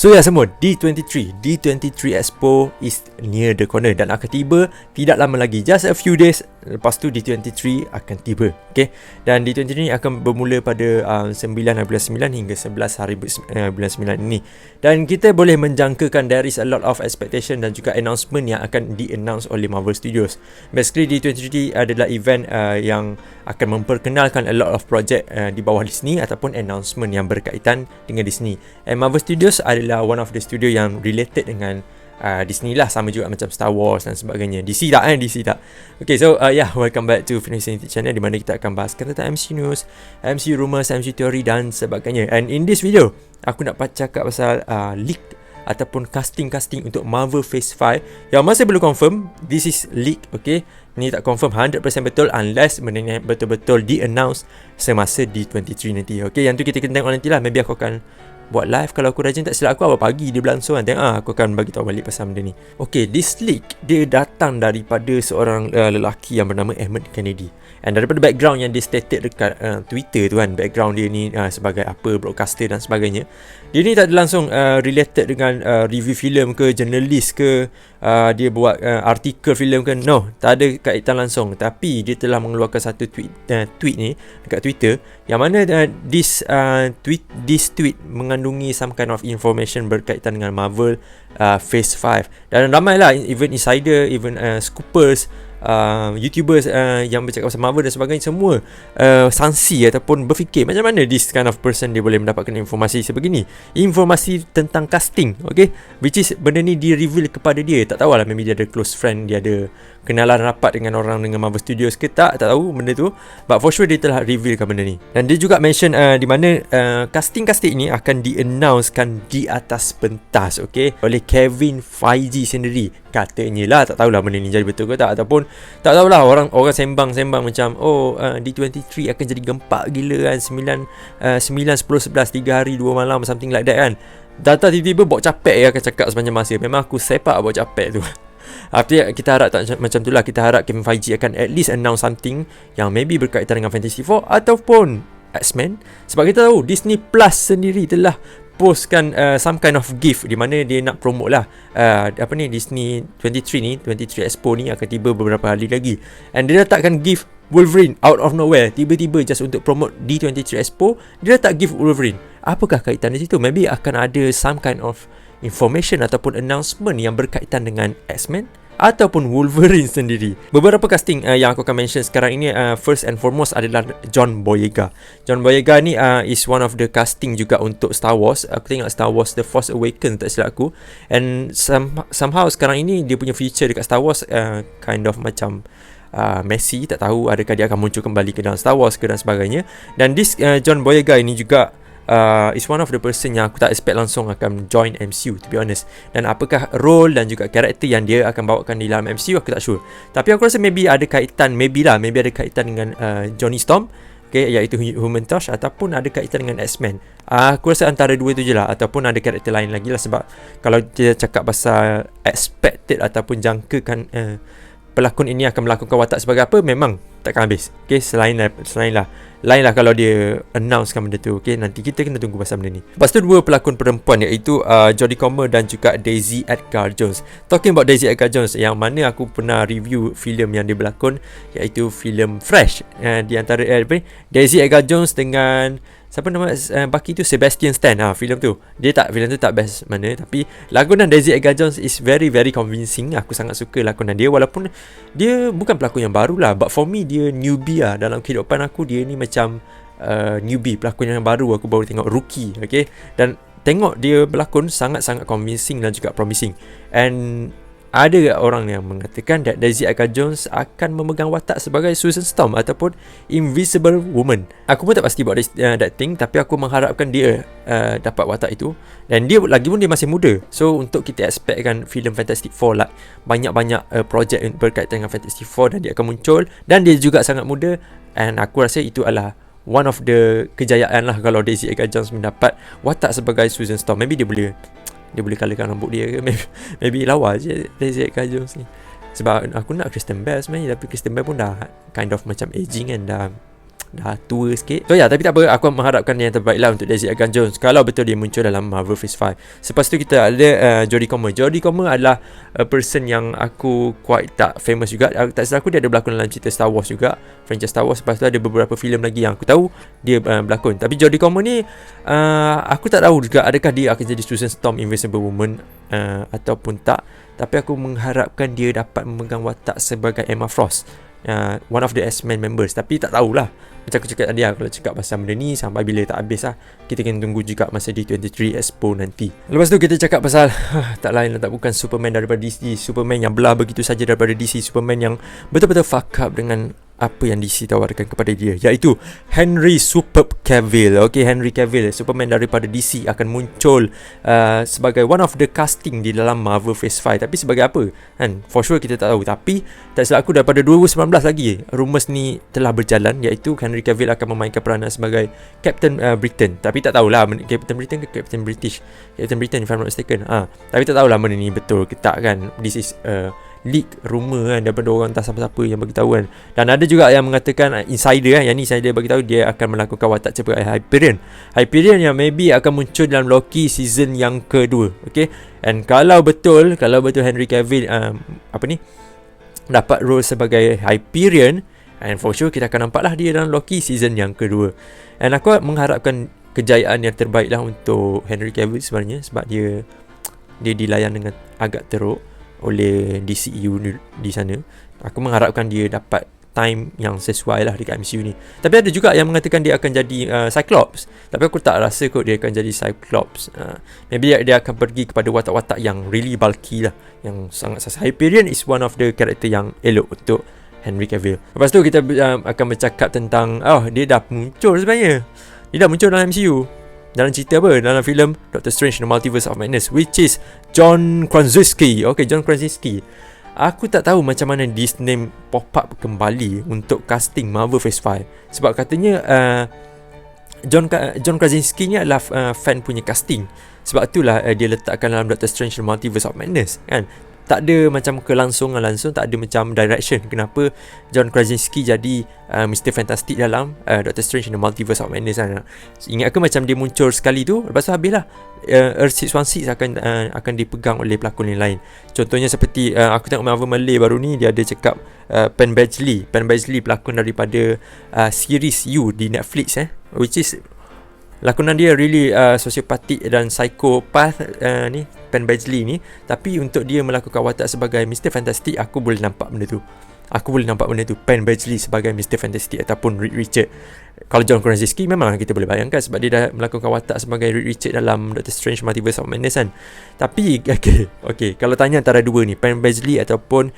So ya semua, D23 Expo is near the corner dan akan tiba tidak lama lagi, just a few days lepas tu D23 akan tiba. Okay, dan D23 ni akan bermula pada 9 bulan 9 hingga 11 hari bulan 9 ini. Dan kita boleh menjangkakan there is a lot of expectation dan juga announcement yang akan di-announce oleh Marvel Studios. Basically D23 adalah event yang akan memperkenalkan a lot of project di bawah Disney ataupun announcement yang berkaitan dengan Disney. And Marvel Studios adalah one of the studio yang related dengan Disney lah, sama juga macam Star Wars dan sebagainya. DC tak? Okay, so welcome back to Phoenix Cinematic Channel, di mana kita akan bahas tentang MCU news, MCU rumors, MCU theory dan sebagainya. And in this video, aku nak cakap pasal leak ataupun casting untuk Marvel Phase 5 yang masih belum confirm. This is leak, okay? Ni tak confirm 100% betul unless benda ni betul-betul di-announce semasa D23 nanti. Okay, yang tu kita kena tengok nantilah. Maybe aku akan buat live kalau aku rajin, tak silap aku apa pagi dia berlangsung kan. Tengok aku akan bagi tahu balik pasal benda ni. Okay, this leak dia datang daripada seorang lelaki yang bernama Ahmed Kennedy. And daripada background yang dia stated dekat Twitter tu kan, background dia ni sebagai apa, broadcaster dan sebagainya. Dia ni tak ada langsung related dengan review filem ke, jurnalis ke, dia buat artikel filem ke. No, tak ada kaitan langsung. Tapi dia telah mengeluarkan satu tweet ni dekat Twitter yang mana this tweet mengandungi some kind of information berkaitan dengan Marvel Phase 5. Dan ramailah even insider, even scoopers, YouTubers yang bercakap pasal Marvel dan sebagainya, semua sangsi ataupun berfikir macam mana this kind of person dia boleh mendapatkan informasi sebegini, informasi tentang casting. Okay, which is benda ni di reveal kepada dia. Tak tahulah, maybe dia ada close friend, dia ada kenalan rapat dengan orang dengan Marvel Studios ke tak tahu benda tu, but for sure dia telah revealkan benda ni. Dan dia juga mention di mana casting ini akan di-announcekan di atas pentas, okay, oleh Kevin Feige sendiri. Katanya lah, tak tahulah benda ni jadi betul ke tak, ataupun tak tahulah, orang sembang macam D23 akan jadi gempak gila kan, 9, 10, 11 3 hari 2 malam, something like that kan. Data tiba-tiba Bok Capek akan cakap sepanjang masa. Memang aku sepak Bok Capek tu. Artinya kita harap tak macam tu lah. Kita harap Kevin Feige akan at least announce something yang maybe berkaitan dengan Fantastic Four ataupun X-Men. Sebab kita tahu Disney Plus sendiri telah postkan some kind of gift di mana dia nak promote lah Disney 23 Expo ni akan tiba beberapa hari lagi. And dia letakkan gift Wolverine out of nowhere, tiba-tiba just untuk promote D23 Expo dia letak gift Wolverine. Apakah kaitan di situ? Maybe akan ada some kind of information ataupun announcement yang berkaitan dengan X-Men ataupun Wolverine sendiri. Beberapa casting yang aku akan mention sekarang ini, first and foremost adalah John Boyega. John Boyega ni is one of the casting juga untuk Star Wars. Aku tengok Star Wars The Force Awakens, tak silap aku. And somehow sekarang ini dia punya feature dekat Star Wars kind of macam Messi. Tak tahu adakah dia akan muncul kembali ke dalam Star Wars ke dan sebagainya. Dan this John Boyega ini juga is one of the person yang aku tak expect langsung akan join MCU, to be honest. Dan apakah role dan juga karakter yang dia akan bawakan di dalam MCU, aku tak sure. Tapi aku rasa maybe ada kaitan, maybe ada kaitan dengan Johnny Storm, okay, iaitu Human Torch, ataupun ada kaitan dengan X-Men. Aku rasa antara dua tu je lah, ataupun ada karakter lain lagi lah. Sebab kalau dia cakap pasal expected ataupun jangkakan pelakon ini akan melakukan watak sebagai apa, memang takkan habis. Okay, selain lah kalau dia announcekan benda tu. Okay, nanti kita kena tunggu pasal benda ni. Lepas tu dua pelakon perempuan, iaitu Jodie Comer dan juga Daisy Edgar Jones. Talking about Daisy Edgar Jones, yang mana aku pernah review filem yang dia berlakon, iaitu filem Fresh. Di antara Daisy Edgar Jones dengan siapa nama Baki tu, Sebastian Stan. Filem tu tak best mana, tapi lakonan Daisy Edgar Jones is very very convincing. Aku sangat suka lakonan dia, walaupun dia bukan pelakon yang baru lah, but for me dia newbie lah. Dalam kehidupan aku dia ni macam newbie, pelakon yang baru. Aku baru tengok rookie, okay? Dan tengok dia berlakon sangat-sangat convincing dan juga promising. And ada orang yang mengatakan that Daisy Edgar Jones akan memegang watak sebagai Susan Storm ataupun Invisible Woman. Aku pun tak pasti about that thing, tapi aku mengharapkan dia dapat watak itu. Dan dia lagipun dia masih muda, so untuk kita expectkan filem Fantastic Four lah, banyak-banyak projek berkaitan dengan Fantastic Four, dan dia akan muncul. Dan dia juga sangat muda, and aku rasa itu adalah one of the kejayaan lah kalau Daisy Edgar Jones mendapat watak sebagai Susan Storm. Maybe dia boleh colourkan rambut dia ke, maybe lawa je Daisy Edgar Jones ni. Sebab aku nak Kristen Bell sebenarnya, tapi Kristen Bell pun dah kind of macam aging kan, dah dah tua sikit. So tapi tak apa, aku mengharapkan yang terbaik lah untuk Daisy Arquette Jones kalau betul dia muncul dalam Marvel Phase 5. Lepas tu kita ada Jodie Comer. Jodie Comer adalah person yang aku quite tak famous juga. Tak salah aku, dia ada berlakon dalam cerita Star Wars juga, franchise Star Wars. Lepas tu ada beberapa filem lagi yang aku tahu dia berlakon. Tapi Jodie Comer ni aku tak tahu juga adakah dia akan jadi Susan Storm Invisible Woman ataupun tak. Tapi aku mengharapkan dia dapat memegang watak sebagai Emma Frost, one of the X-Men members. Tapi tak tahulah, macam aku cakap tadi, kalau cakap pasal benda ni sampai bila tak habis lah. Kita kena tunggu juga masa D23 Expo nanti. Lepas tu kita cakap pasal tak lain tak bukan Superman daripada DC. Superman yang belah begitu saja daripada DC. Superman yang betul-betul fuck up dengan apa yang DC tawarkan kepada dia, iaitu Henry Superb Cavill. Okay, Henry Cavill, Superman daripada DC, akan muncul sebagai one of the casting di dalam Marvel Phase 5. Tapi sebagai apa kan, for sure kita tak tahu. Tapi tak silap aku, daripada 2019 lagi rumours ni telah berjalan, iaitu Henry Cavill akan memainkan peranan sebagai Captain Britain. Tapi tak tahulah Captain Britain ke Captain British, Captain Britain if I'm not mistaken. Tapi tak tahulah benda ni betul ke tak kan. This is leak rumor kan, daripada orang entah siapa-siapa yang bagi tahu kan. Dan ada juga yang mengatakan insider yang ni insider bagi tahu dia akan melakukan watak sebagai Hyperion yang maybe akan muncul dalam Loki season yang kedua. Okay, and kalau betul Henry Cavill dapat role sebagai Hyperion, and for sure kita akan nampak lah dia dalam Loki season yang kedua. And aku mengharapkan kejayaan yang terbaik lah untuk Henry Cavill sebenarnya, sebab dia dilayan dengan agak teruk oleh DCEU di sana. Aku mengharapkan dia dapat time yang sesuai lah dekat MCU ni. Tapi ada juga yang mengatakan dia akan jadi Cyclops. Tapi aku tak rasa kot dia akan jadi Cyclops. Maybe dia akan pergi kepada watak-watak yang really bulky lah, yang sangat Hyperion is one of the character yang elok untuk Henry Cavill. Lepas tu kita akan bercakap tentang dia dah muncul sebenarnya. Dia dah muncul dalam MCU. Dalam cerita apa? Dalam filem Doctor Strange The Multiverse of Madness, which is John Krasinski. Okay, John Krasinski. Aku tak tahu macam mana Disney pop up kembali untuk casting Marvel Phase 5. Sebab katanya John Krasinski ni adalah fan punya casting. Sebab itulah dia letakkan dalam Doctor Strange The Multiverse of Madness kan. Tak ada macam kelangsungan langsung, tak ada macam direction kenapa John Krasinski jadi Mr. Fantastic dalam Doctor Strange in the Multiverse of Madness kan. Ingat ke macam dia muncul sekali tu, lepas tu habis lah. Earth 616 akan dipegang oleh pelakon yang lain. Contohnya seperti aku tengok Marvel Malay baru ni, dia ada cakap Penn Badgley pelakon daripada series You di Netflix which is lakonan dia really sosiopatik dan psikopat ni Penn Badgley ni. Tapi untuk dia melakukan watak sebagai Mr. Fantastic, aku boleh nampak benda tu. Penn Badgley sebagai Mr. Fantastic ataupun Reed Richards. Kalau John Krasinski memang kita boleh bayangkan sebab dia dah melakukan watak sebagai Reed Richards dalam Doctor Strange Multiverse of Madness kan. Tapi okay, kalau tanya antara dua ni, Penn Badgley ataupun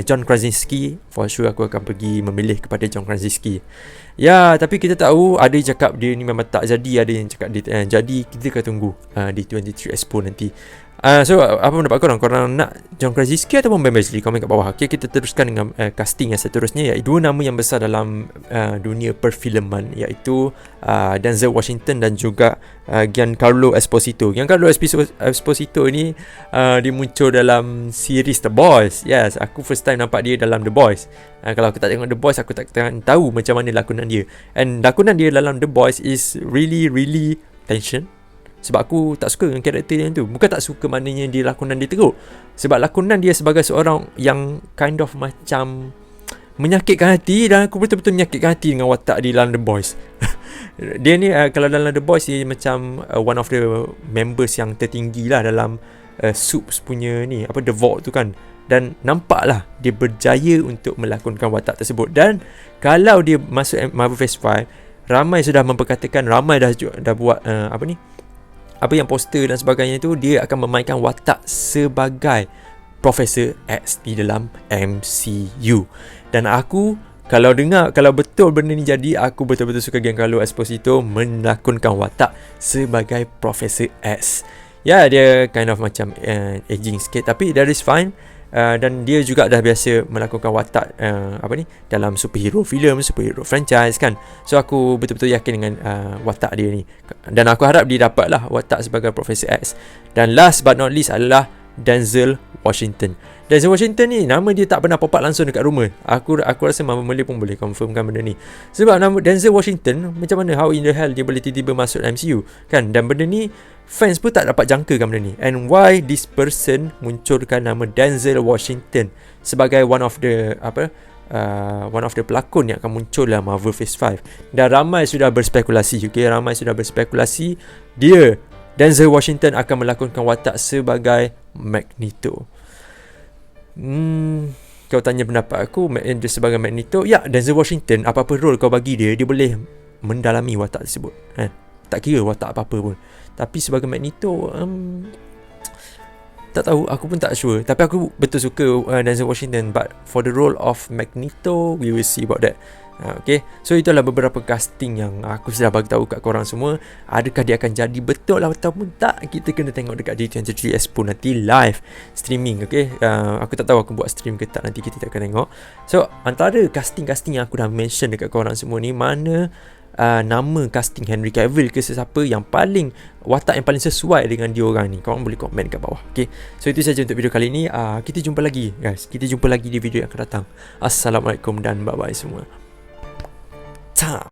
John Krasinski, for sure aku akan pergi memilih kepada John Krasinski. Ya, tapi kita tahu ada yang cakap dia ni memang tak jadi, ada yang cakap dia jadi. Kita akan tunggu di 23 Expo nanti. So apa pendapat korang nak John Krasinski ataupun Ben Badgley? Komen kat bawah. Okay, kita teruskan dengan casting yang seterusnya, iaitu dua nama yang besar dalam dunia perfilman, iaitu Denzel Washington dan juga Giancarlo Esposito. Giancarlo Esposito ni dia muncul dalam series The Boys. Yes, aku first time nampak dia dalam The Boys. Kalau aku tak tengok The Boys, aku tak tahu macam mana lakonan dia. And lakonan dia dalam The Boys is really tension. Sebab aku tak suka dengan karakter dia tu. Bukan tak suka maknanya dia lakonan dia teruk. Sebab lakonan dia sebagai seorang yang kind of macam menyakitkan hati, dan aku betul-betul menyakitkan hati dengan watak dia dalam The Boys. Dia ni kalau dalam The Boys dia macam one of the members yang tertinggi lah dalam Suits punya ni, The Vault tu kan. Dan nampaklah dia berjaya untuk melakonkan watak tersebut. Dan kalau dia masuk Marvel Phase 5, ramai sudah memperkatakan, ramai dah buat apa yang poster dan sebagainya tu, dia akan memainkan watak sebagai Professor X di dalam MCU. Dan aku kalau betul benda ni jadi, aku betul-betul suka Giancarlo Esposito melakonkan watak sebagai Professor X. Ya, dia kind of macam aging sikit, tapi that is fine. Dan dia juga dah biasa melakukan watak dalam superhero film, superhero franchise kan. So aku betul-betul yakin dengan watak dia ni, dan aku harap dia dapatlah watak sebagai Professor X. Dan last but not least adalah Denzel Washington. Denzel Washington ni nama dia tak pernah pop up langsung dekat rumah. Aku rasa Mama Meli pun boleh confirmkan benda ni. Sebab nama Denzel Washington, macam mana, how in the hell dia boleh tiba-tiba masuk MCU kan? Dan benda ni fans pun tak dapat jangkakan benda ni. And why this person munculkan nama Denzel Washington sebagai one of the pelakon yang akan muncul dalam Marvel Phase 5. Dan ramai sudah berspekulasi, okay? Ramai sudah berspekulasi dia, Denzel Washington, akan melakonkan watak sebagai Magneto. Kau tanya pendapat aku dia sebagai Magneto. Ya, Denzel Washington, apa-apa role kau bagi dia boleh mendalami watak tersebut kan? Tak kira watak apa-apa pun. Tapi sebagai Magneto, tak tahu, aku pun tak sure. Tapi aku betul suka Denzel Washington. But for the role of Magneto, we will see about that. Okay, so itulah beberapa casting yang aku sudah bagi tahu kat korang semua. Adakah dia akan jadi betul ataupun tak? Kita kena tengok dekat D23 Expo nanti live streaming. Okay, aku tak tahu aku buat stream ke tak, nanti kita akan tengok. So antara casting-casting yang aku dah mention dekat korang semua ni, mana nama casting Henry Cavill ke sesiapa yang paling watak yang paling sesuai dengan dia orang ni, korang boleh komen kat bawah. Okay, so itu saja untuk video kali ni. Kita jumpa lagi guys, kita jumpa lagi di video yang akan datang. Assalamualaikum dan bye bye semua. Ta